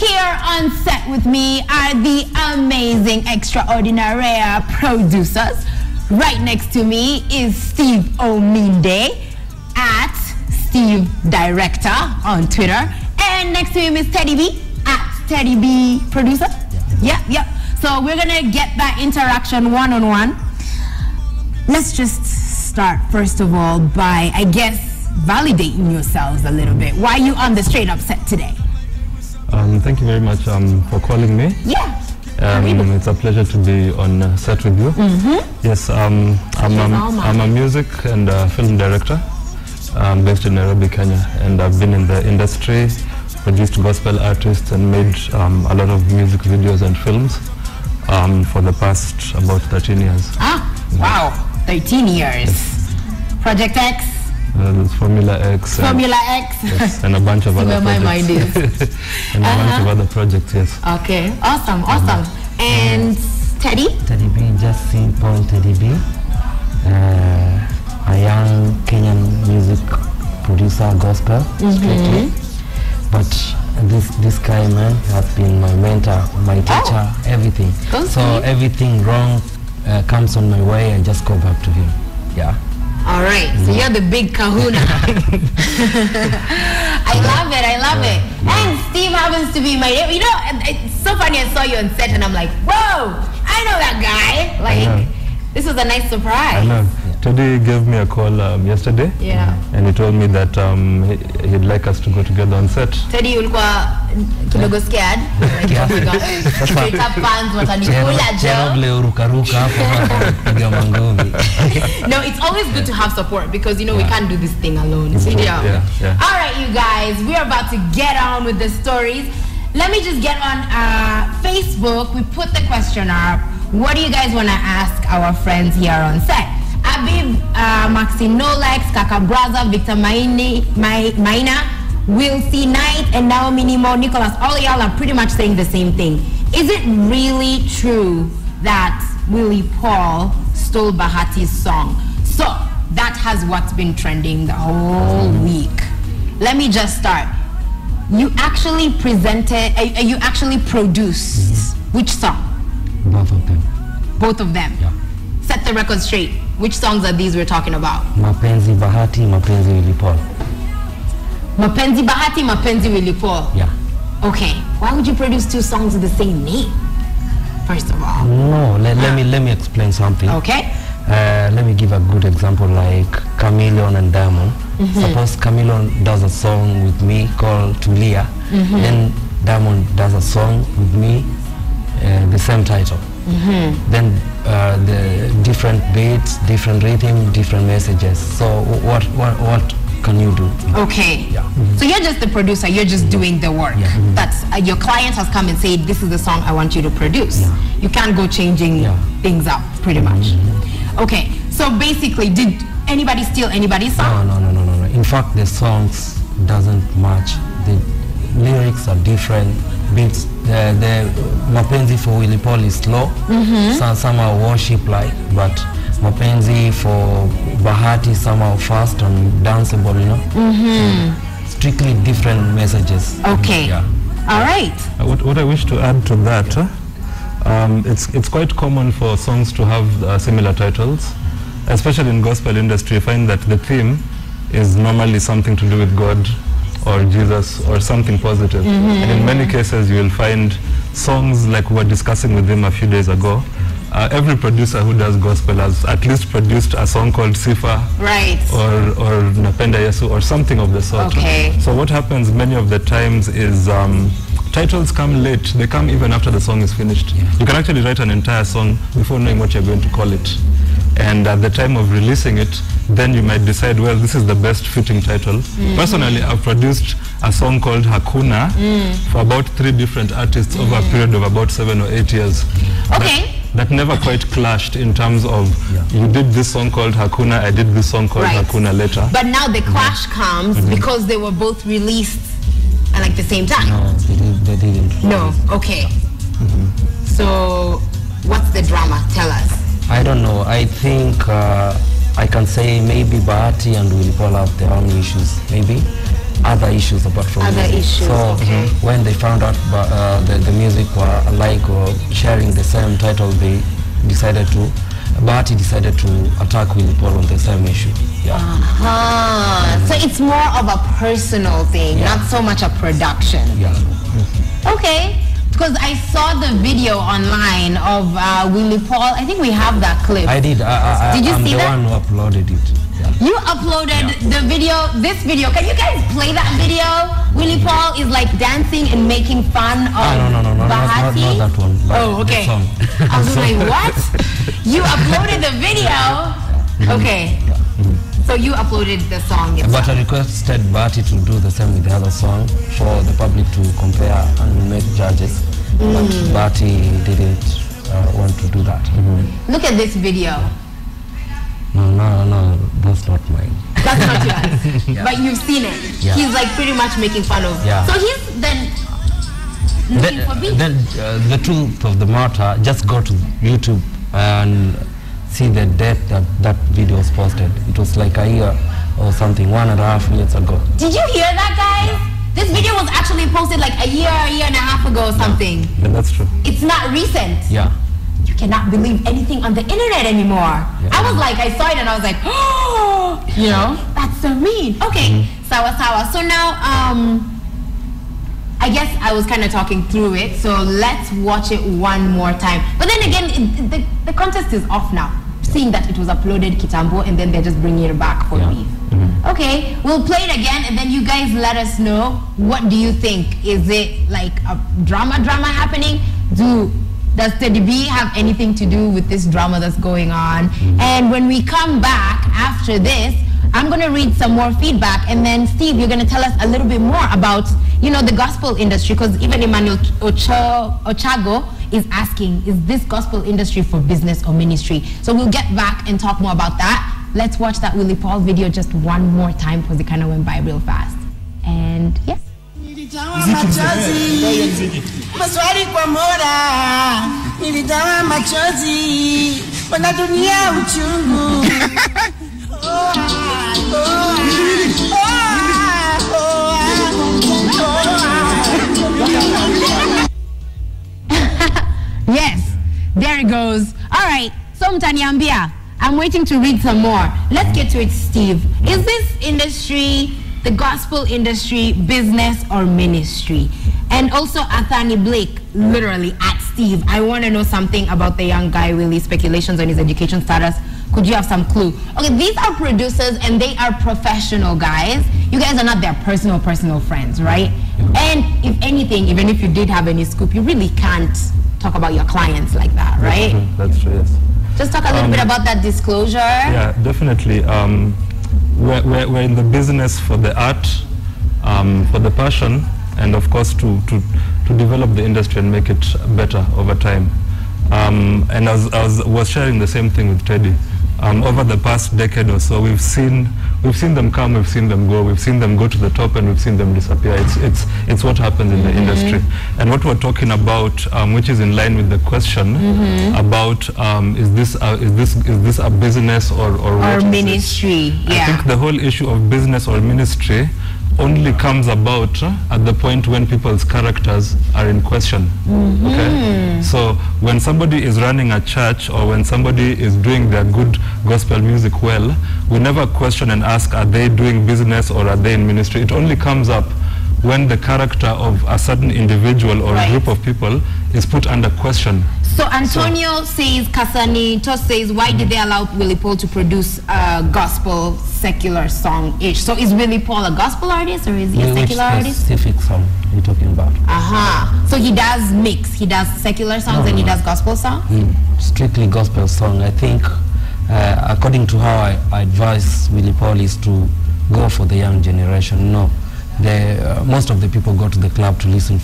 Here on set with me are the amazing, extraordinary producers. Right next to me is Steve Ominde at Steve Director on Twitter. And next to him is Teddyb at Teddyb Producer. Yep. So we're gonna get that interaction one-on-one. Let's just start first of all by, I guess, validating yourselves a little bit. Why are you on the Straight Up set today? Thank you very much for calling me. Yeah. It's a pleasure to be on set with you. Yes, I'm a music and film director based in Nairobi, Kenya, and I've been in the industry, produced gospel artists and made a lot of music videos and films for the past about 13 years. Wow, 13 years. Yes. Project X? Formula X. Formula X. Yes, and a bunch of other projects. My mind is. And a bunch of other projects, yes. Okay, awesome. And Teddy? Teddyb, just simple Teddyb. A young Kenyan music producer, gospel, strictly. But this guy, man, has been my mentor, my teacher, everything. So everything wrong comes on my way, I just go back to him. Yeah. All right, so you're the big kahuna. I love it. And Steve happens to be my, you know, it's so funny, I saw you on set and I'm like, whoa, I know that guy. Like, this was a nice surprise. I know. Teddy gave me a call yesterday. Yeah. And he told me that he'd like us to go together on set. Teddy, ulikuwa kidogo scared? Like, oh my God, Straight Up fans watanikula jo. No, it's always good to have support because, you know, we can't do this thing alone. Yeah. All right, you guys, we're about to get on with the stories. Let me just get on Facebook. We put the question up. What do you guys want to ask our friends here on set? Abib, Maxine Nolex, Kaka Braza, Victor Maina, Will C. Knight, and Naomi Nemo, Nicholas, all y'all are pretty much saying the same thing. Is it really true that Willy Paul stole Bahatis' song? So, that has what's been trending the whole week. Let me just start. You actually produced which song? Both of them. Both of them? Yeah. Set the record straight. Which songs are these we're talking about? Mapenzi Bahati, Mapenzi Willy Paul. Mapenzi Bahati, Mapenzi Willy Paul. Yeah. Okay. Why would you produce two songs with the same name? First of all. No, let me explain something. Okay. Let me give a good example like Chameleon and Diamond. Suppose Chameleon does a song with me called Tulia. Then Diamond does a song with me, the same title. Then the different beats, different rhythm, different messages. So what can you do? Okay. Yeah. So you're just the producer. You're just doing the work. Yeah. That's your client has come and said, "This is the song I want you to produce." Yeah. You can't go changing things up, pretty much. Okay. So basically, did anybody steal anybody's song? No. In fact, the songs doesn't match. The lyrics are different. Beats. The Mapenzi for Willy Paul is slow. Somehow worship-like, but Mapenzi for Bahati somehow fast and danceable, you know. Strictly different messages. Okay. Yeah. All right. What I wish to add to that, it's quite common for songs to have similar titles, especially in gospel industry. You find that the theme is normally something to do with God or Jesus or something positive. And in many cases you will find songs like we were discussing with him a few days ago. Every producer who does gospel has at least produced a song called Sifa, right, or Napenda Yesu or something of the sort. Okay. So what happens many of the times is titles come late. They come even after the song is finished. You can actually write an entire song before knowing what you're going to call it. And at the time of releasing it, then you might decide, well, this is the best fitting title. Personally, I've produced a song called Hakuna for about 3 different artists over a period of about 7 or 8 years. Okay. That never quite clashed in terms of you did this song called Hakuna, I did this song called Hakuna later. But now the clash comes because they were both released at like the same time. No, they didn't. No, okay. So what's the drama? Tell us. I don't know. I think I can say maybe Bahati and Willy Paul have their own issues, maybe. other issues apart from other music. issues. So when they found out the music were alike or sharing the same title, they decided to. Bahati decided to attack Willy Paul on the same issue. Yeah. So it's more of a personal thing, not so much a production. Yeah. Okay. Because I saw the video online of Willy Paul. I think we have that clip. I did. Did you see that? I'm the one who uploaded it. Yeah. You uploaded the video, this video. Can you guys play that video? Willy Paul is like dancing and making fun of Bahati. Not that one. Oh, okay. The song. I was like, what? You uploaded the video? Okay. So you uploaded the song itself. But I requested Bahati to do the same with the other song for the public to compare and make judges. But Bahati didn't want to do that. Look at this video. No, that's not mine. That's not yours. But you've seen it. Yeah. He's like pretty much making fun of. Yeah. So he's then looking for beef. Then the truth of the matter, just go to YouTube and see the date that video was posted. It was like a year or something, 1.5 years ago. Did you hear that, guys? This video was actually posted like a year and a half ago or something. Yeah, that's true. It's not recent. Yeah. You cannot believe anything on the internet anymore. Yeah. I was like, I saw it and I was like, oh, you know, that's so mean. Okay, sawa. So now, I guess I was kind of talking through it, so let's watch it one more time. But then again, the contest is off now. Seeing that it was uploaded Kitambo and then they're just bringing it back for beef. Okay, we'll play it again and then you guys let us know, what do you think? Is it like a drama happening? Does Teddyb have anything to do with this drama that's going on? And when we come back after this, I'm going to read some more feedback, and then Steve, you're going to tell us a little bit more about, you know, the gospel industry, because even Emmanuel Ochago is asking, is this gospel industry for business or ministry? So we'll get back and talk more about that. Let's watch that Willy Paul video just one more time because it kind of went by real fast. And yes. Maswali kwa Mola, nilitawa machozi, wana dunia uchungu. Yes, there it goes. All right, so mtaniambia, I'm waiting to read some more. Let's get to it, Steve. Is this industry, the gospel industry, business or ministry? And also Athani Blake, literally at Steve, I want to know something about the young guy, Willy, speculations on his education status. Could you have some clue? Okay, these are producers and they are professional guys. You guys are not their personal friends, right? And if anything, even if you did have any scoop, you really can't talk about your clients like that, right? That's true, yes. Just talk a little bit about that disclosure. Yeah, definitely. We're in the business for the art, for the passion, and of course to develop the industry and make it better over time. And I was sharing the same thing with Teddy. Over the past decade or so, we've seen them come, we've seen them go, we've seen them go to the top, and we've seen them disappear. It's what happens in the industry. And what we're talking about, which is in line with the question about is this a business or what ministry? I think the whole issue of business or ministry only comes about at the point when people's characters are in question. Okay, so when somebody is running a church or when somebody is doing their good gospel music well, we never question and ask, are they doing business or are they in ministry? It only comes up when the character of a certain individual or group of people is put under question. So Antonio says, Casanito says, why did they allow Willy Paul to produce a gospel secular song-ish? So is Willy Paul a gospel artist or is he a secular artist? Which specific song are you talking about? So he does mix. He does secular songs and he does gospel songs? Strictly gospel song. I think, according to how I advise Willy Paul, is to go for the young generation. No. Most of the people go to the club to listen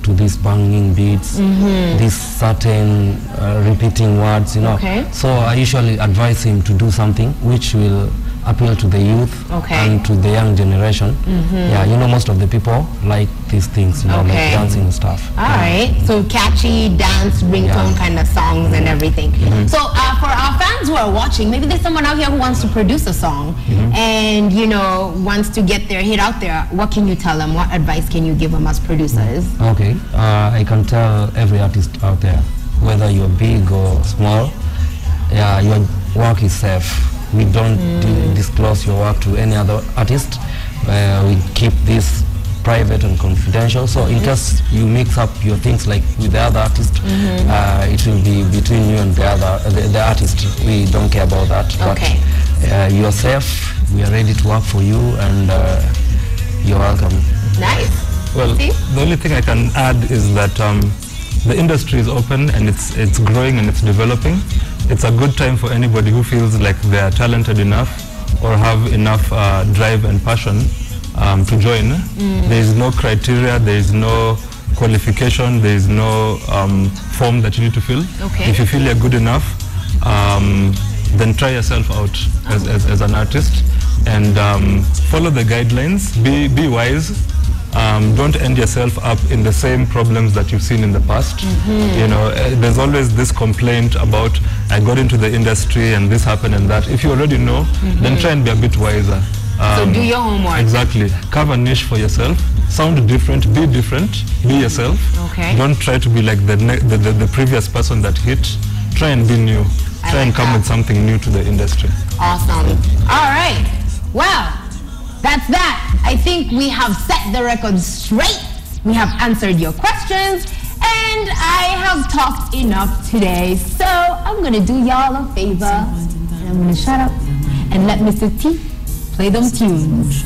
to these banging beats, these certain repeating words, you know. So I usually advise him to do something which will appeal to the youth and to the young generation. Yeah, you know, most of the people like these things, you know, like dancing and stuff. All right. So catchy dance, ringtone kind of songs and everything. So for our fans who are watching, maybe there's someone out here who wants to produce a song and, you know, wants to get their hit out there. What can you tell them? What advice can you give them as producers? Okay. I can tell every artist out there, whether you're big or small, your work is safe. We don't disclose your work to any other artist. We keep this private and confidential. So in case you mix up your things like with the other artist, it will be between you and the artist. We don't care about that. Okay. But you're safe. We are ready to work for you, and you're welcome. Nice. Well, the only thing I can add is that the industry is open and it's growing and it's developing. It's a good time for anybody who feels like they are talented enough or have enough drive and passion to join. There is no criteria, there is no qualification, there is no form that you need to fill. Okay. If you feel you're good enough, then try yourself out as an artist and follow the guidelines, be wise. Don't end yourself up in the same problems that you've seen in the past. You know, there's always this complaint about, I got into the industry and this happened and that. If you already know, then try and be a bit wiser. So do your homework. Exactly. Carve a niche for yourself. Sound different, be yourself. Okay. Don't try to be like the previous person that hit. Try and be new. Try and come with something new to the industry. Awesome. All right. Well, that's that. I think we have set the record straight. We have answered your questions, and I have talked enough today. So I'm going to do y'all a favor, and I'm going to shut up and let Mr. T play them tunes.